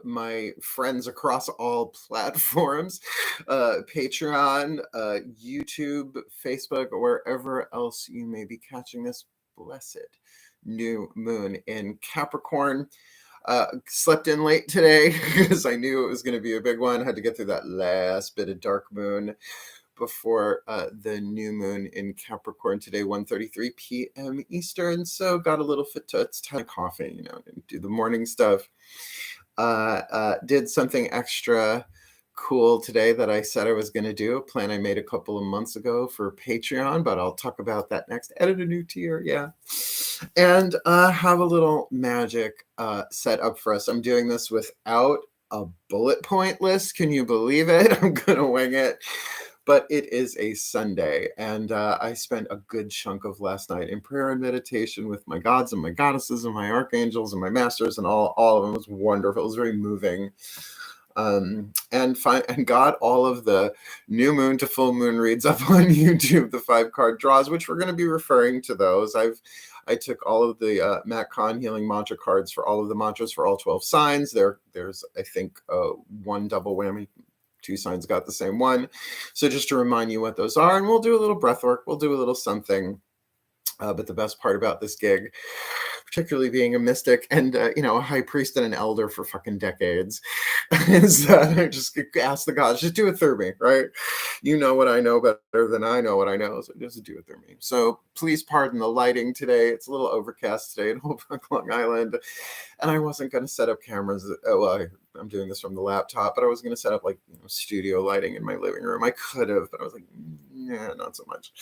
My friends across all platforms, Patreon, YouTube, Facebook, wherever else you may be catching this blessed new moon in Capricorn. Slept in late today because I knew it was going to be a big one. Had to get through that last bit of dark moon before the new moon in Capricorn today, 1:33 p.m. Eastern. So got a little fit to it's time of coffee, and do the morning stuff. Did something extra cool today that I said I was going to do, a plan I made a couple of months ago for Patreon, but I'll talk about that next. Edit a new tier, yeah. And have a little magic set up for us. I'm doing this without a bullet point list. Can you believe it? I'm going to wing it. But it is a Sunday, and I spent a good chunk of last night in prayer and meditation with my gods and my goddesses and my archangels and my masters, and all of them. It was wonderful. It was very moving. And got all of the new moon to full moon reads up on YouTube, the 5-card draws, which we're going to be referring to those. I took all of the Matt Kahn healing mantra cards for all of the mantras for all 12 signs. There's I think one double whammy. 2 signs got the same one. So just to remind you what those are, and we'll do a little breath work. We'll do a little something. But the best part about this gig, particularly being a mystic and, a high priest and an elder for fucking decades, is that I just ask the gods, just do it through me, right? You know what I know better than I know what I know, so just do it through me. So please pardon the lighting today. It's a little overcast today in Long Island, and I wasn't going to set up cameras. I'm doing this from the laptop, but I was going to set up studio lighting in my living room. I could have, but I was like, yeah, not so much.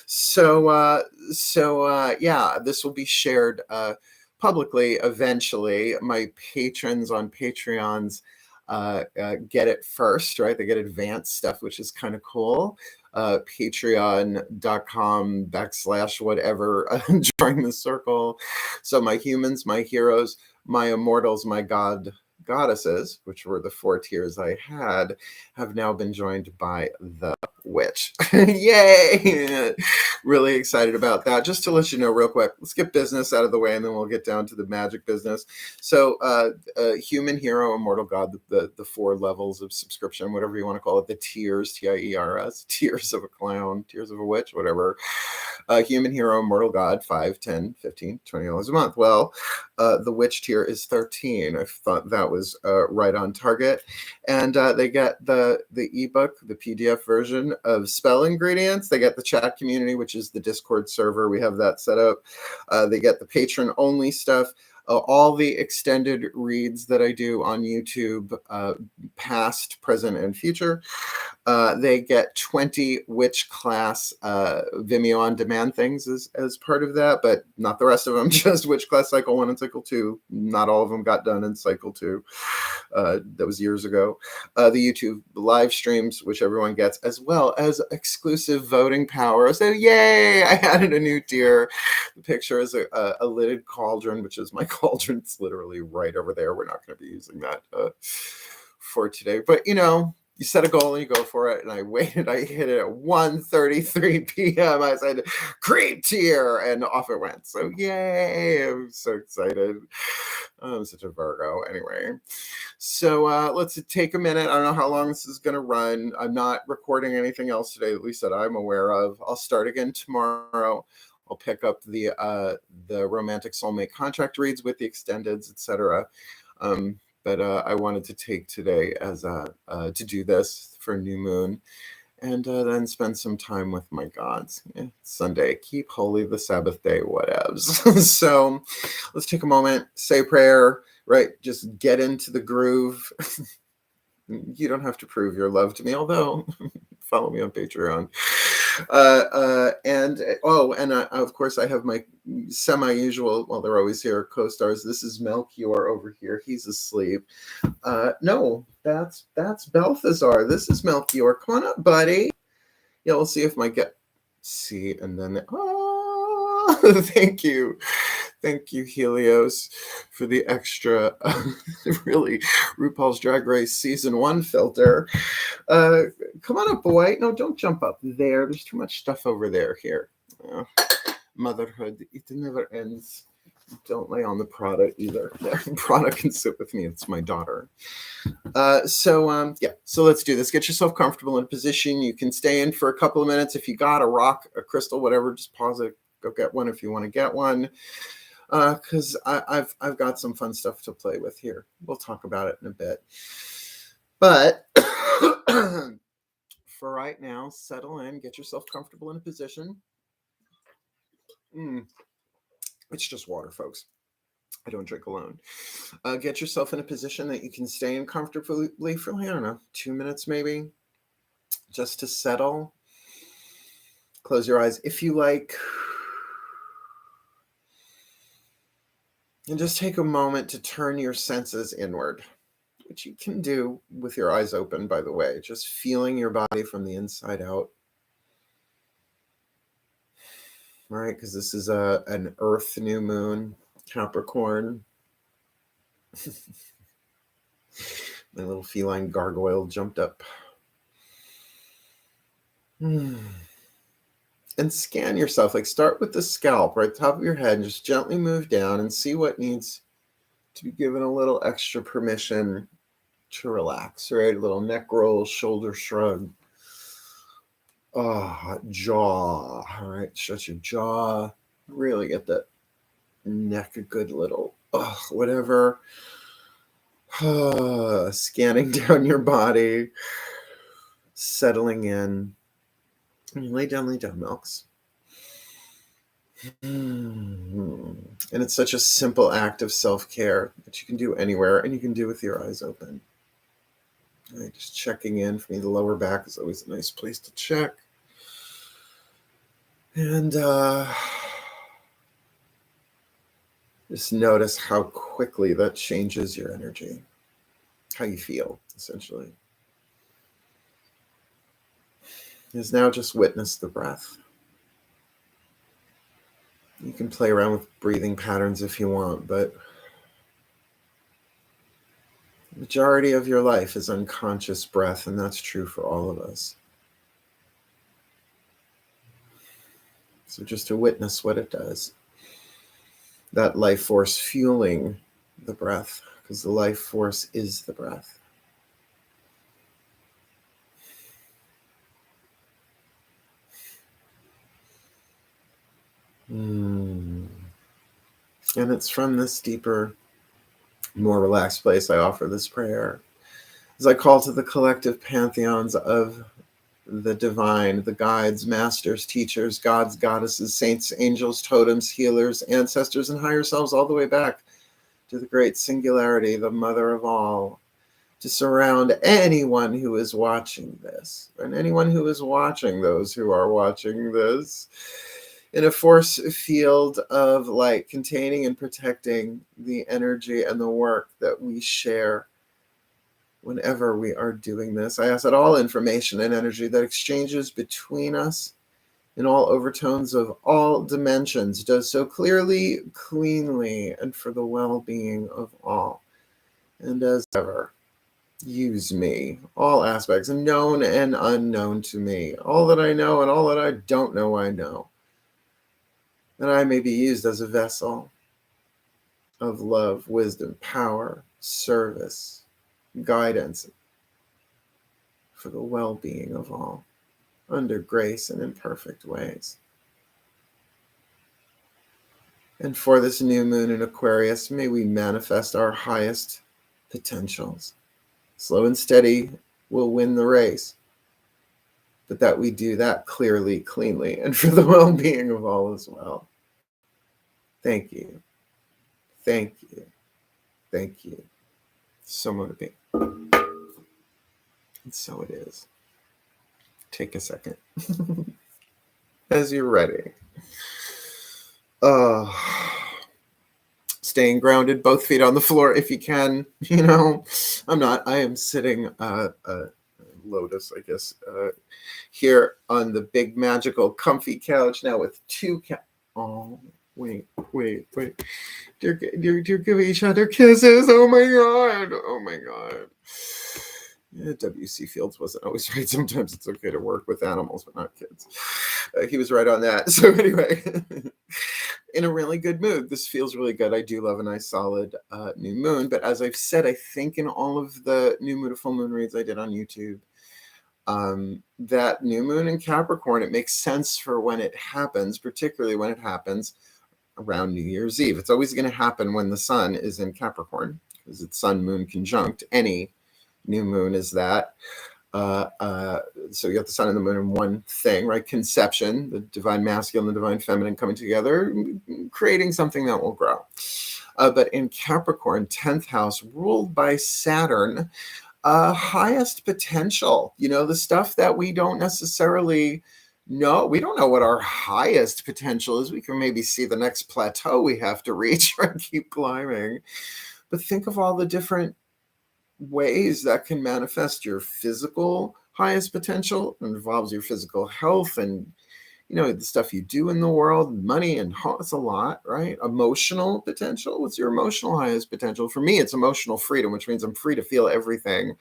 So this will be shared publicly eventually. My patrons on Patreons get it first, right? They get advanced stuff, which is kind of cool. Patreon.com/whatever, join the circle. So my humans, my heroes, my immortals, my goddesses, which were the 4 tiers I had, have now been joined by the witch. Yay! Really excited about that. Just to let you know real quick, let's get business out of the way and then we'll get down to the magic business. So human, hero, immortal, god, the 4 levels of subscription, whatever you want to call it, the tiers, TIERS, tiers of a clown, tiers of a witch, whatever. Human, hero, immortal, god, $5, $10, $15, $20 a month. Well, the witch tier is $13. I thought that was right on target. And they get the ebook, the PDF version of spell ingredients. They get the chat community, which is the Discord server. We have that set up. They get the patron only stuff. All the extended reads that I do on YouTube, past, present, and future. They get 20 witch class VIMEO on demand things as part of that, but not the rest of them, just witch class cycle 1 and cycle 2. Not all of them got done in cycle 2. That was years ago. The YouTube live streams, which everyone gets, as well as exclusive voting power. So yay, I added a new tier. The picture is a lidded cauldron, which is my cauldron. It's literally right over there. We're not going to be using that for today, but you set a goal and you go for it. And I waited. I hit it at 1:33 p.m. I said, "Creep tier," and off it went. So yay! I'm so excited. I'm such a Virgo. Anyway, so let's take a minute. I don't know how long this is going to run. I'm not recording anything else today, at least that I'm aware of. I'll start again tomorrow. I'll pick up the romantic soulmate contract reads with the extendeds, etc. But I wanted to take today as to do this for new moon, and then spend some time with my gods. Sunday, keep holy the Sabbath day, whatevs. So let's take a moment, say prayer, right? Just get into the groove. You don't have to prove your love to me, although follow me on Patreon. And of course I have my semi-usual, well, they're always here, co-stars. This is Melchior over here. He's asleep. No, that's Balthazar. This is Melchior. Come on up, buddy. Yeah, we'll see if my see, and then thank you. Thank you, Helios, for the extra, really, RuPaul's Drag Race Season 1 filter. Come on up, boy. No, don't jump up there. There's too much stuff over there. Here. Motherhood, it never ends. Don't lay on the Prada either. Prada can sit with me. It's my daughter. So let's do this. Get yourself comfortable in a position. You can stay in for a couple of minutes. If you got a rock, a crystal, whatever, just pause it. Go get one if you want to get one. Because I've got some fun stuff to play with here. We'll talk about it in a bit. But for right now, settle in. Get yourself comfortable in a position. It's just water, folks. I don't drink alone. Get yourself in a position that you can stay in comfortably for, I don't know, 2 minutes maybe, just to settle. Close your eyes if you like. And just take a moment to turn your senses inward, which you can do with your eyes open, by the way, just feeling your body from the inside out. All right, because this is an Earth new moon, Capricorn. My little feline gargoyle jumped up. And scan yourself. Like, start with the scalp, right top of your head, and just gently move down and see what needs to be given a little extra permission to relax, right? A little neck roll, shoulder shrug. Jaw. All right, shut your jaw. Really get that neck a good little, whatever. Scanning down your body, settling in. And you lay down, Milks. And it's such a simple act of self-care that you can do anywhere, and you can do with your eyes open. All right, just checking in. For me, the lower back is always a nice place to check. And just notice how quickly that changes your energy, how you feel, essentially. Is now just witness the breath. You can play around with breathing patterns if you want, but the majority of your life is unconscious breath, and that's true for all of us. So just to witness what it does. That life force fueling the breath, because the life force is the breath. And it's from this deeper, more relaxed place I offer this prayer. As I call to the collective pantheons of the divine, the guides, masters, teachers, gods, goddesses, saints, angels, totems, healers, ancestors, and higher selves, all the way back to the great singularity, the mother of all, to surround anyone who is watching this, and anyone who is watching those who are watching this, in a force field of light, containing and protecting the energy and the work that we share whenever we are doing this. I ask that all information and energy that exchanges between us in all overtones of all dimensions does so clearly, cleanly, and for the well-being of all. And as ever, use me, all aspects, known and unknown to me, all that I know and all that I don't know I know, that I may be used as a vessel of love, wisdom, power, service, guidance for the well-being of all, under grace and in perfect ways. And for this new moon in Aquarius, may we manifest our highest potentials. Slow and steady will win the race, but that we do that clearly, cleanly, and for the well-being of all as well. Thank you. Thank you. Thank you. So motivating. And so it is. Take a second. As you're ready. Staying grounded, both feet on the floor if you can. You know, I am sitting lotus, I guess, here on the big magical comfy couch now with two oh, wait. They're giving each other kisses. Oh my god. Yeah, W.C. Fields wasn't always right. Sometimes it's okay to work with animals, but not kids. He was right on that. So anyway, in a really good mood. This feels really good. I do love a nice solid new moon. But as I've said, I think in all of the new moon to full moon reads I did on YouTube, that new moon in Capricorn, it makes sense for when it happens, particularly when it happens around New Year's Eve. It's always going to happen when the sun is in Capricorn, because it's sun moon conjunct. Any new moon is that. So you got the sun and the moon in one thing, right? Conception, the divine masculine, the divine feminine coming together, creating something that will grow. But in Capricorn, 10th house, ruled by Saturn, highest potential, the stuff that we don't necessarily know. We don't know what our highest potential is. We can maybe see the next plateau we have to reach and keep climbing. But think of all the different ways that can manifest your physical highest potential. It involves your physical health and the stuff you do in the world, money and it's a lot, right? Emotional potential. What's your emotional highest potential? For me, it's emotional freedom, which means I'm free to feel everything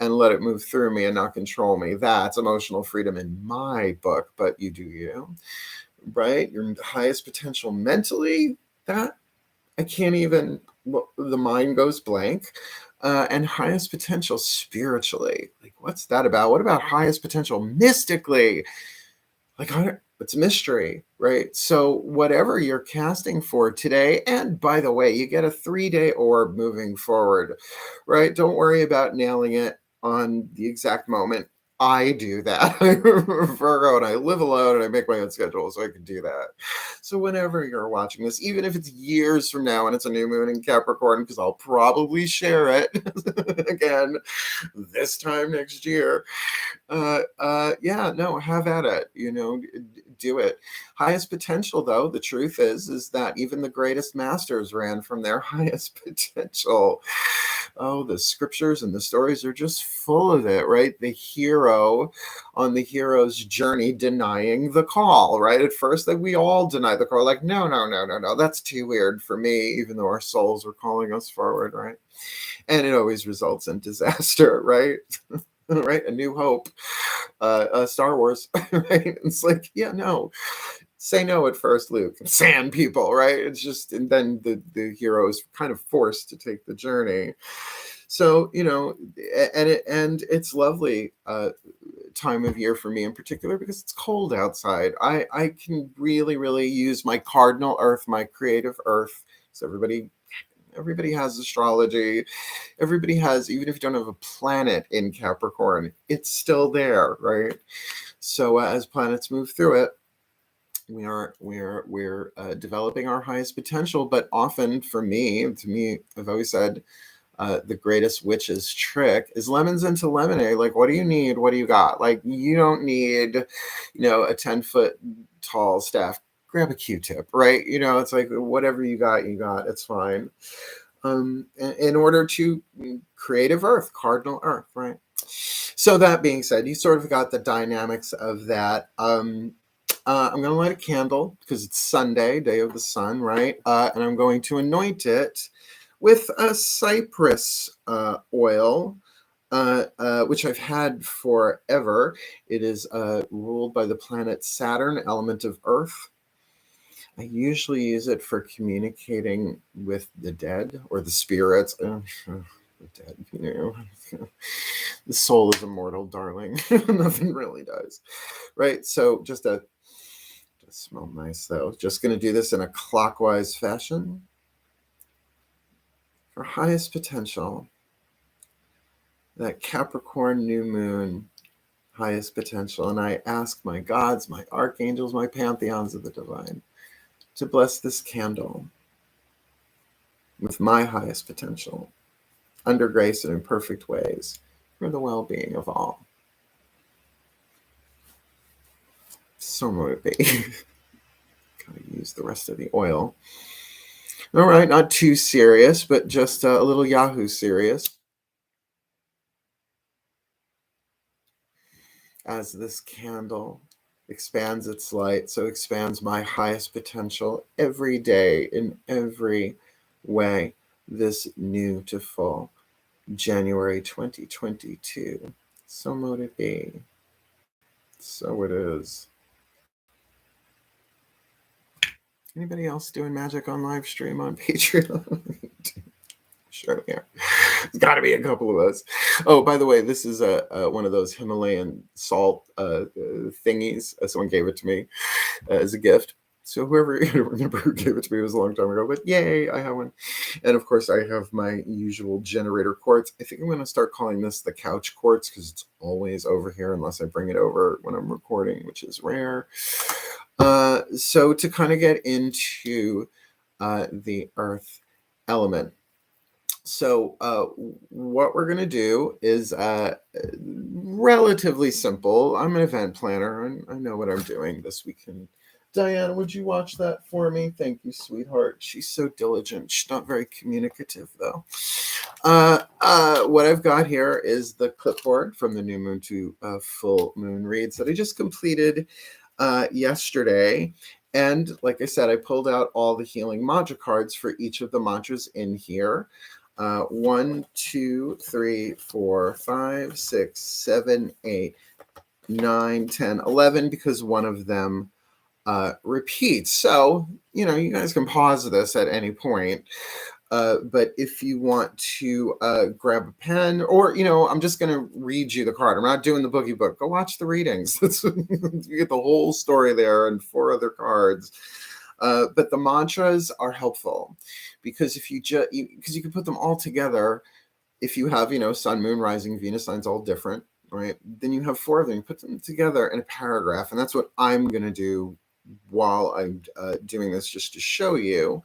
and let it move through me and not control me. That's emotional freedom in my book, but you do you, right? Your highest potential mentally, that I can't even, the mind goes blank. And highest potential spiritually. Like, what's that about? What about highest potential mystically? Like, it's mystery, right? So whatever you're casting for today, and by the way, you get a 3-day orb moving forward, right? Don't worry about nailing it on the exact moment. I do that. I'm Virgo and I live alone and I make my own schedule, so I can do that. So whenever you're watching this, even if it's years from now and it's a new moon in Capricorn, because I'll probably share it again this time next year, have at it, do it. Highest potential, though, the truth is that even the greatest masters ran from their highest potential. Oh, the scriptures and the stories are just full of it, right? The hero on the hero's journey denying the call, right? At first, we all deny the call, like, no, that's too weird for me, even though our souls are calling us forward, right? And it always results in disaster, right? Right? A New Hope, Star Wars, right? It's like, no. Say no at first, Luke. Sand people, right? It's just, and then the hero is kind of forced to take the journey. So, and it's lovely time of year for me in particular because it's cold outside. I can really, really use my cardinal earth, my creative earth. So everybody has astrology. Everybody has, even if you don't have a planet in Capricorn, it's still there, right? So as planets move through it, we're developing our highest potential. But often to me, I've always said the greatest witch's trick is lemons into lemonade. Like, what do you need? What do you got? Like, you don't need, a 10-foot tall staff. Grab a Q-tip, right? It's like whatever you got, it's fine. In order to creative earth, cardinal earth, right? So that being said, you sort of got the dynamics of that. I'm going to light a candle because it's Sunday, day of the sun, right? And I'm going to anoint it with a cypress oil, which I've had forever. It is ruled by the planet Saturn, element of earth. I usually use it for communicating with the dead or the spirits. The dead, the soul is immortal, darling. Nothing really does, right? So just smell nice, though. Just going to do this in a clockwise fashion. For highest potential, that Capricorn new moon, highest potential. And I ask my gods, my archangels, my pantheons of the divine to bless this candle with my highest potential, under grace and in perfect ways, for the well-being of all. So motivating. Gotta use the rest of the oil. All right, not too serious, but just a little Yahoo serious. As this candle expands its light, so expands my highest potential every day in every way. This new to full January 2022. So mote it be. So it is. Anybody else doing magic on live stream on Patreon? Sure, yeah. There's got to be a couple of us. Oh, by the way, this is one of those Himalayan salt thingies. Someone gave it to me as a gift. So whoever, I don't remember who gave it to me, it was a long time ago, but yay, I have one. And of course, I have my usual generator quartz. I think I'm going to start calling this the couch quartz because it's always over here unless I bring it over when I'm recording, which is rare. So to kind of get into the earth element. So what we're going to do is relatively simple. I'm an event planner, and I know what I'm doing this weekend. Diane, would you watch that for me? Thank you, sweetheart. She's so diligent. She's not very communicative, though. What I've got here is the clipboard from the new moon to full moon reads that I just completed yesterday. And like I said, I pulled out all the healing mantra cards for each of the mantras in here. 1, 2, 3, 4, 5, 6, 7, 8, 9, 10, 11, because one of them repeats. So, you know, you guys can pause this at any point. But if you want to grab a pen, or, you know, I'm just going to read you the card. I'm not doing the boogie book. Go watch the readings. You get the whole story there and 4 other cards. But the mantras are helpful because if you because you can put them all together. If you have, you know, sun, moon, rising, Venus signs, all different, right? Then you have 4 of them. You put them together in a paragraph, and that's what I'm going to do while I'm doing this, just to show you.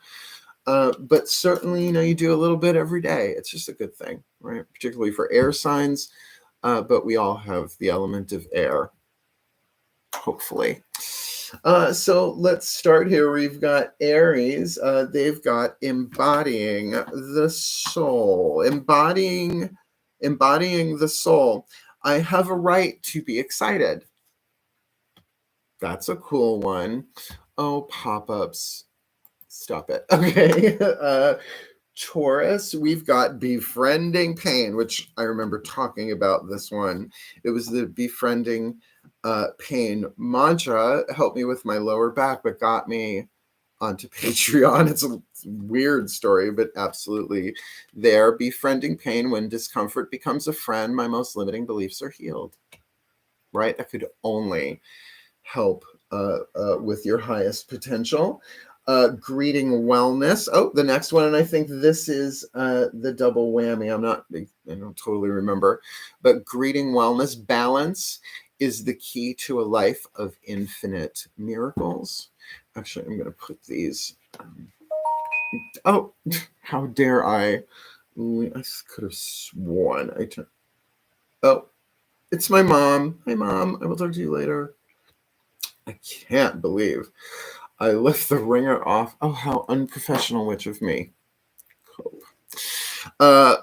But certainly, you know, you do a little bit every day. It's just a good thing, right? Particularly for air signs. But we all have the element of air, hopefully. So let's start here. We've got Aries. They've got embodying the soul. Embodying the soul. I have a right to be excited. That's a cool one. Oh, pop-ups. Stop it. Okay. Taurus, we've got befriending pain, which I remember talking about this one. It was the befriending pain mantra. Helped me with my lower back, but got me onto Patreon. It's a weird story, but absolutely there. Befriending pain, when discomfort becomes a friend, my most limiting beliefs are healed. Right? That could only help with your highest potential. Greeting wellness. Oh, the next one, and I think this is the double whammy. I don't totally remember, but greeting wellness. Balance is the key to a life of infinite miracles. Actually, I'm going to put these. Oh, how dare I? I could have sworn oh, it's my mom. Hi, Mom. I will talk to you later. I can't believe I left the ringer off. Oh, how unprofessional, which of me. Cope.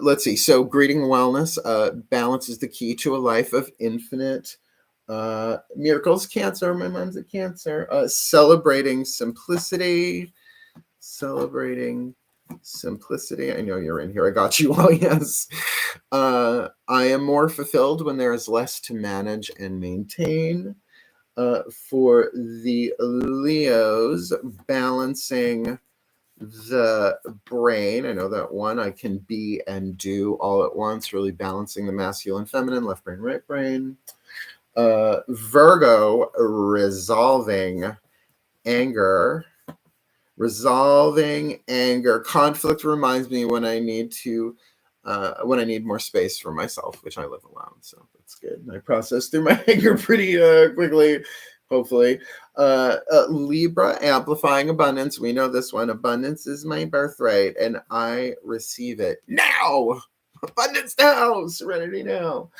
Let's see. So, greeting wellness. Balance is the key to a life of infinite miracles. Cancer. My mom's a Cancer. Celebrating simplicity. Celebrating simplicity. I know you're in here. I got you all. Yes. I am more fulfilled when there is less to manage and maintain. For the Leos, balancing the brain. I know that one. I can be and do all at once, really balancing the masculine, feminine, left brain, right brain. Virgo, resolving anger. Resolving anger. Conflict reminds me when I need more space for myself, which I live alone, so that's good. I process through my anger pretty quickly, hopefully. Libra, amplifying abundance. We know this one. Abundance is my birthright, and I receive it now. Abundance now. Serenity now.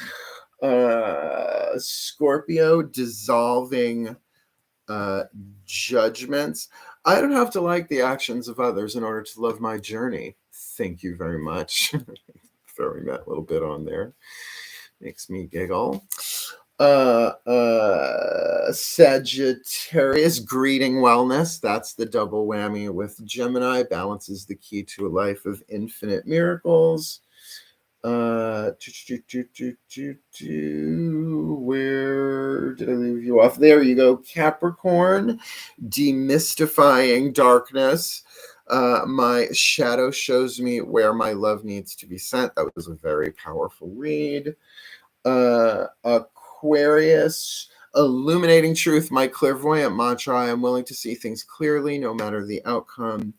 Scorpio, dissolving judgments. I don't have to like the actions of others in order to love my journey. Thank you very much. Throwing that little bit on there makes me giggle. Sagittarius, greeting wellness. That's the double whammy with Gemini. Balance is the key to a life of infinite miracles. Where did I leave you off? There you go, Capricorn, demystifying darkness. My shadow shows me where my love needs to be sent. That was a very powerful read. Aquarius, illuminating truth, my clairvoyant mantra. I am willing to see things clearly, no matter the outcome.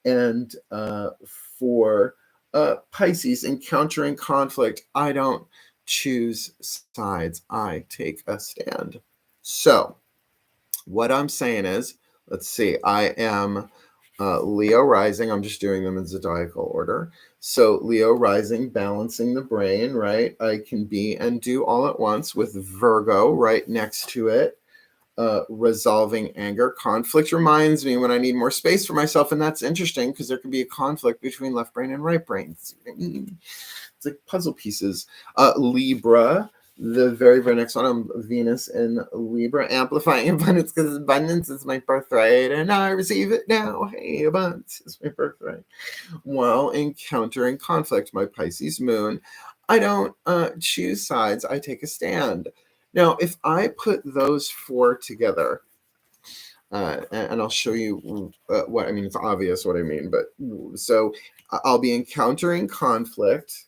And for Pisces, encountering conflict, I don't choose sides. I take a stand. So what I'm saying is, let's see, I am Leo rising. I'm just doing them in zodiacal order. So Leo rising, balancing the brain, right? I can be and do all at once with Virgo right next to it. Resolving anger. Conflict reminds me when I need more space for myself. And that's interesting because there can be a conflict between left brain and right brain. It's like puzzle pieces. Libra, the very, very next one, I'm Venus in Libra, amplifying abundance because abundance is my birthright and I receive it now. Hey, abundance is my birthright. While encountering conflict, my Pisces moon, I don't choose sides. I take a stand. Now, if I put those four together, and I'll show you what I mean. It's obvious what I mean, but so I'll be encountering conflict,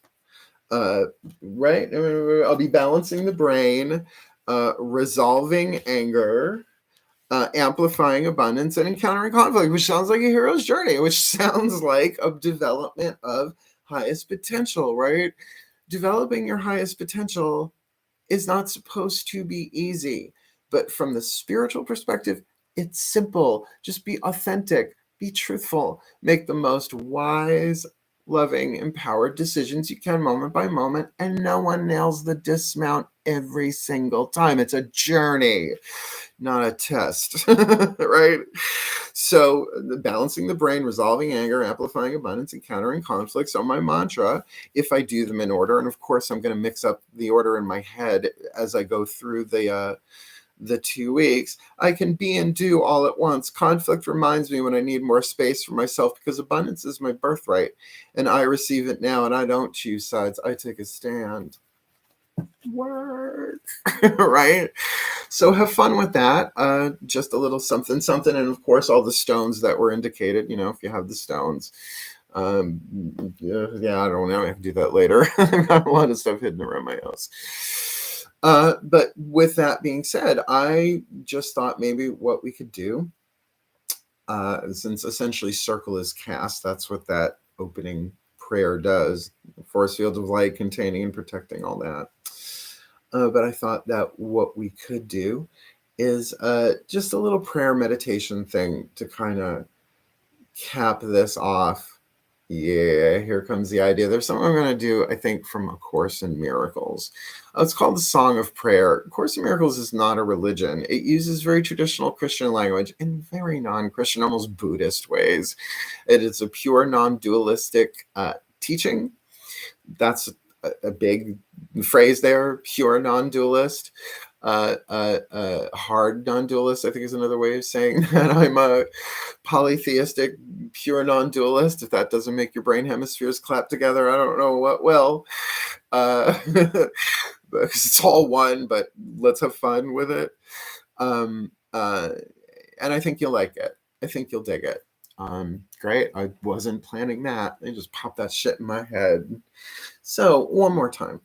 right? I'll be balancing the brain, resolving anger, amplifying abundance, and encountering conflict, which sounds like a hero's journey, which sounds like a development of highest potential, right? Developing your highest potential is not supposed to be easy, but from the spiritual perspective, it's simple. Just be authentic, be truthful, make the most wise, loving, empowered decisions you can moment by moment, and no one nails the dismount every single time. It's a journey, not a test, right? So balancing the brain, resolving anger, amplifying abundance, encountering conflict. So my mantra, if I do them in order, and of course I'm going to mix up the order in my head as I go through the 2 weeks, I can be and do all at once. Conflict reminds me when I need more space for myself because abundance is my birthright and I receive it now and I don't choose sides. I take a stand. Work. Right? So have fun with that. Just a little something, something. And of course, all the stones that were indicated, if you have the stones. Yeah, I don't know. I can do that later. I've got a lot of stuff hidden around my house. But with that being said, I just thought maybe what we could do, since essentially circle is cast, that's what that opening prayer does. Force field of light containing and protecting all that. But I thought that what we could do is just a little prayer meditation thing to kind of cap this off. Yeah, here comes the idea. There's something I'm going to do, I think, from A Course in Miracles. It's called the Song of Prayer. A Course in Miracles is not a religion. It uses very traditional Christian language in very non-Christian, almost Buddhist ways. It is a pure non-dualistic teaching. That's a big phrase there, pure non-dualist. Hard non-dualist, I think, is another way of saying that. I'm a polytheistic, pure non-dualist. If that doesn't make your brain hemispheres clap together, I don't know what will. Because it's all one, but let's have fun with it. And I think you'll like it. I think you'll dig it. Great. I wasn't planning that. They just popped that shit in my head. So one more time.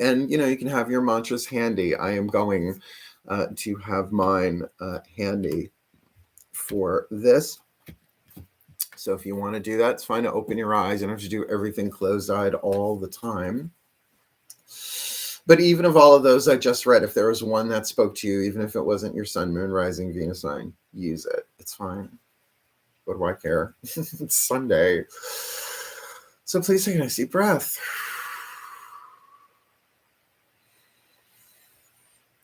And, you can have your mantras handy. I am going to have mine handy for this. So if you want to do that, it's fine to open your eyes. You don't have to do everything closed-eyed all the time. But even of all of those I just read, if there was one that spoke to you, even if it wasn't your sun, moon, rising, Venus sign, use it. It's fine. What do I care? It's Sunday. So please take a nice deep breath.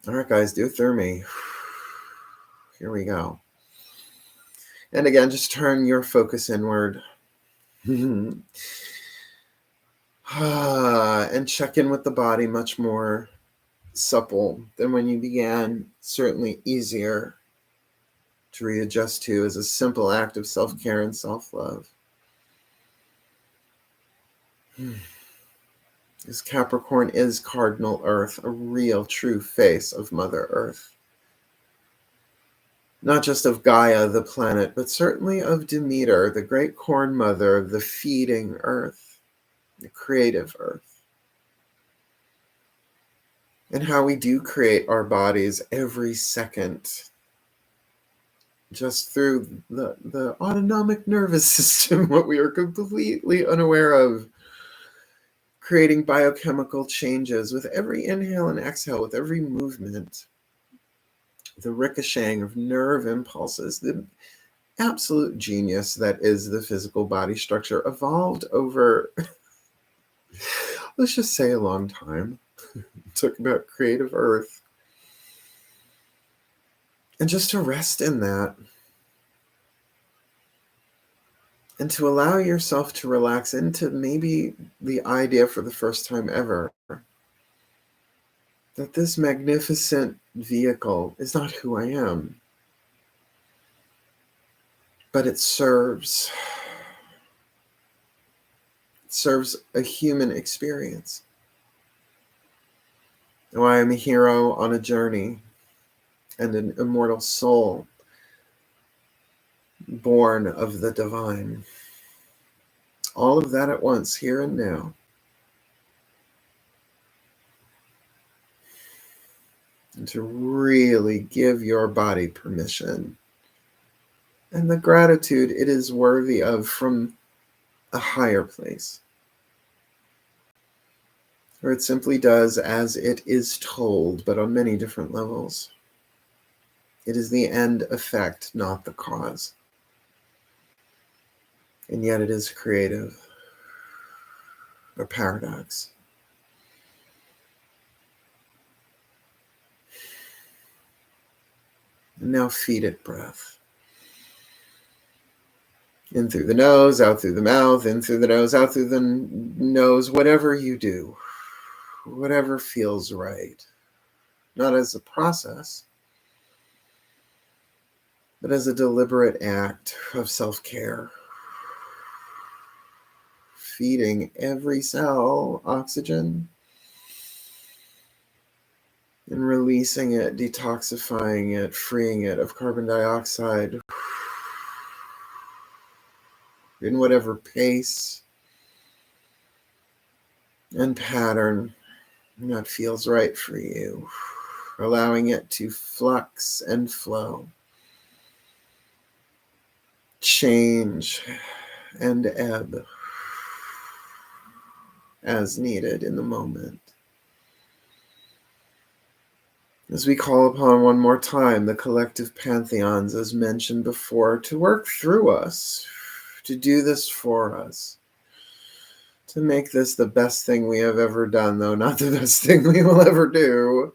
All right, guys, do it through me. Here we go. And again, just turn your focus inward. And check in with the body, much more supple than when you began. Certainly easier to readjust to as a simple act of self-care and self-love. Because Capricorn is cardinal Earth, a real true face of Mother Earth. Not just of Gaia, the planet, but certainly of Demeter, the great corn mother, the feeding Earth, the creative Earth. And how we do create our bodies every second, just through the autonomic nervous system, what we are completely unaware of, creating biochemical changes with every inhale and exhale, with every movement. The ricocheting of nerve impulses, the absolute genius that is the physical body structure, evolved over, let's just say, a long time. Talk about creative Earth. And just to rest in that, and to allow yourself to relax into maybe the idea for the first time ever that this magnificent vehicle is not who I am, but it serves a human experience. Oh, I am a hero on a journey and an immortal soul born of the divine. All of that at once, here and now. And to really give your body permission and the gratitude it is worthy of from a higher place, where it simply does as it is told, but on many different levels. It is the end effect, not the cause. And yet it is creative, a paradox. And now feed it breath. In through the nose, out through the mouth, in through the nose, out through the nose, whatever you do, whatever feels right. Not as a process, but as a deliberate act of self-care. Feeding every cell oxygen and releasing it, detoxifying it, freeing it of carbon dioxide in whatever pace and pattern that feels right for you, allowing it to flux and flow, change and ebb as needed in the moment. As we call upon one more time the collective pantheons, as mentioned before, to work through us, to do this for us, to make this the best thing we have ever done, though not the best thing we will ever do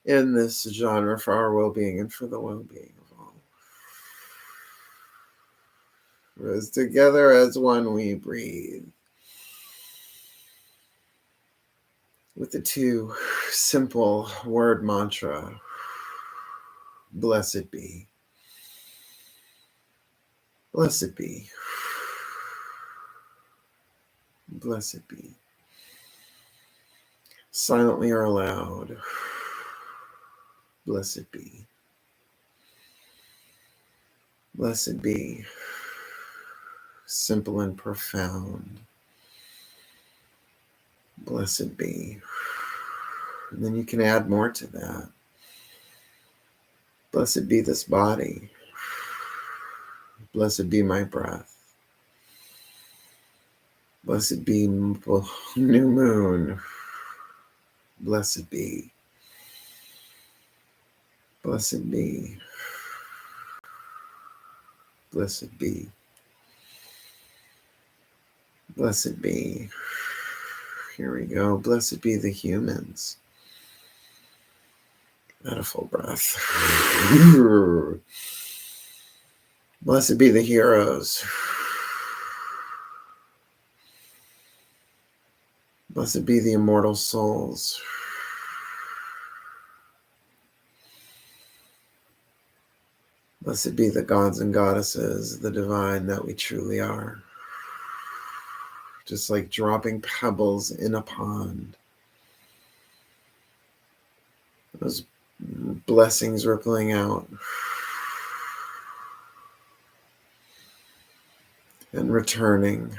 in this genre, for our well-being and for the well-being of all. As together as one we breathe, with the two simple word mantra, blessed be. Blessed be. Blessed be. Silently or aloud, blessed be. Blessed be. Simple and profound. Blessed be. And then you can add more to that. Blessed be this body. Blessed be my breath. Blessed be new moon. Blessed be. Blessed be. Blessed be. Blessed be. Here we go. Blessed be the humans. Not a full breath. Blessed be the heroes. Blessed be the immortal souls. Blessed be the gods and goddesses, the divine that we truly are. just like dropping pebbles in a pond. Those blessings rippling out and returning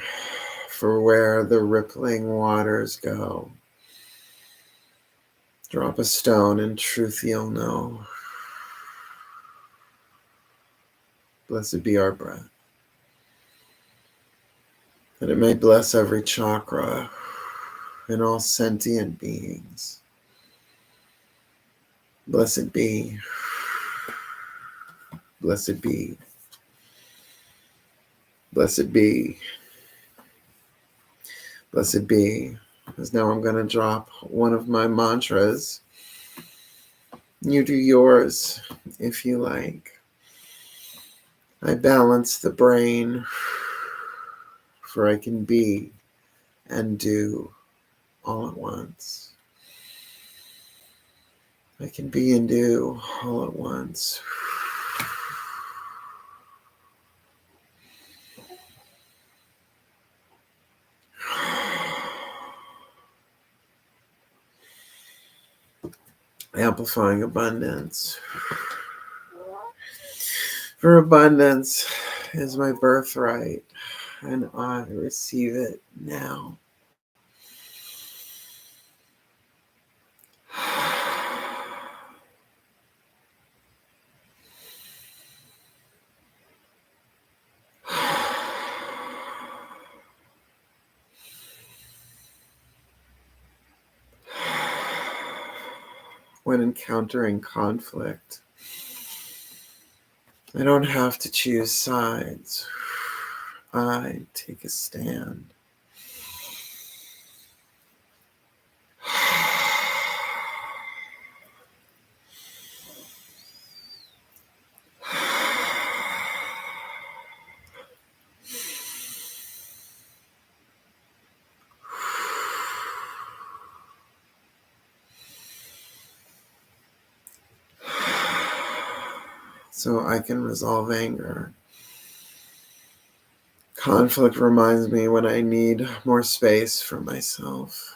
for where the rippling waters go. Drop a stone and truth you'll know. Blessed be our breath, that it may bless every chakra and all sentient beings. Blessed be, blessed be, blessed be, blessed be. Because now I'm going to drop one of my mantras. You do yours if you like. I balance the brain, for I can be and do all at once. I can be and do all at once. Amplifying abundance. For abundance is my birthright, and I receive it now. When encountering conflict, I don't have to choose sides. I take a stand. So I can resolve anger. Conflict reminds me when I need more space for myself.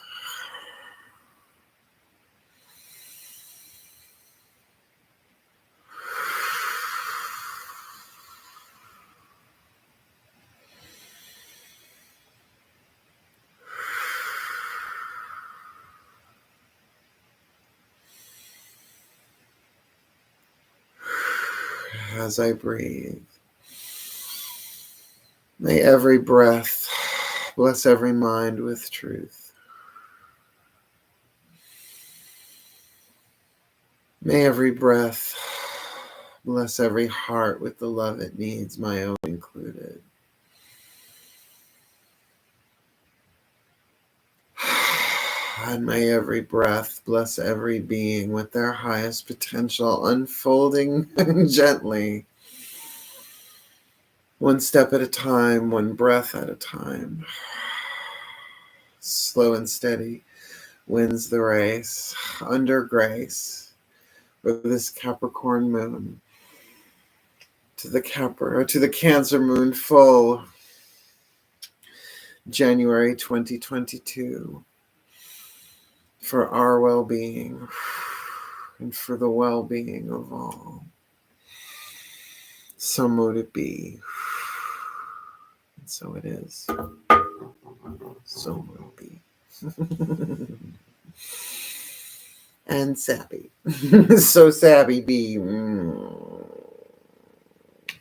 As I breathe, may every breath bless every mind with truth. May every breath bless every heart with the love it needs, my own included. And may every breath bless every being with their highest potential, unfolding gently, one step at a time, one breath at a time. Slow and steady wins the race, under grace, with this Capricorn moon, to the Cancer moon full, January 2022. For our well-being and for the well-being of all. So mote it be. And so it is. So mote it be. And savvy. So savvy be.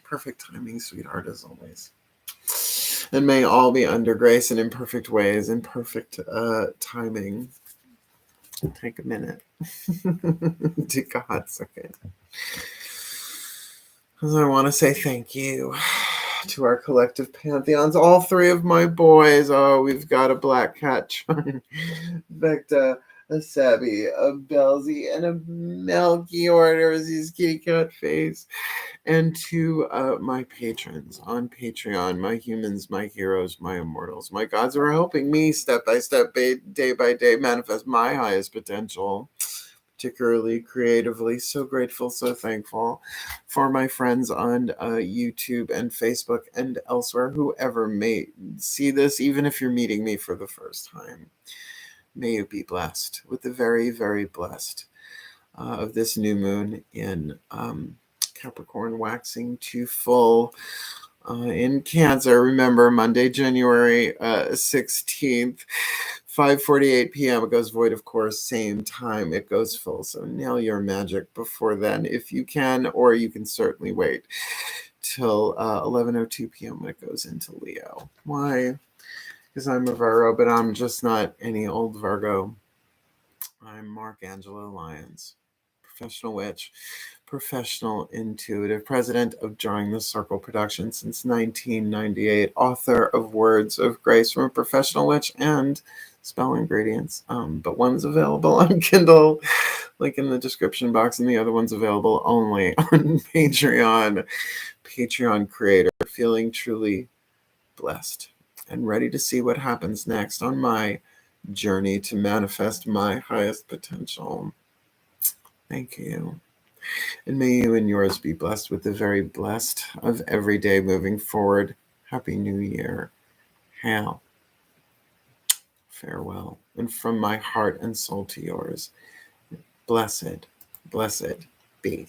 Perfect timing, sweetheart, as always. And may all be under grace and in perfect ways, in perfect timing. Take a minute to God's second. Because I want to say thank you to our collective pantheons, all three of my boys. Oh, we've got a black cat, Vecta, a Sabby, a Belzy, and a Melchior, his kitty cat face. And to my patrons on Patreon, my humans, my heroes, my immortals, my gods who are helping me step by step, day by day, manifest my highest potential. particularly creatively. So grateful, so thankful for my friends on YouTube and Facebook and elsewhere, whoever may see this, even if you're meeting me for the first time. May you be blessed with the very, very blessed of this new moon in Capricorn waxing to full in Cancer. Remember, Monday, January 16th, 5:48 p.m. It goes void, of course, same time it goes full. So nail your magic before then if you can, or you can certainly wait till 11:02 p.m. when it goes into Leo. Why? Because I'm a Virgo, but I'm just not any old Virgo. I'm Angelo Lyons, professional witch, professional intuitive, president of Drawing the Circle Productions since 1998, author of Words of Grace from a Professional Witch and Spell Ingredients. But one's available on Kindle, link in the description box, and the other one's available only on Patreon. Patreon creator, feeling truly blessed and ready to see what happens next on my journey to manifest my highest potential. Thank you. And may you and yours be blessed with the very blessed of every day moving forward. Happy New Year. Hail. Farewell. And from my heart and soul to yours, blessed, blessed be.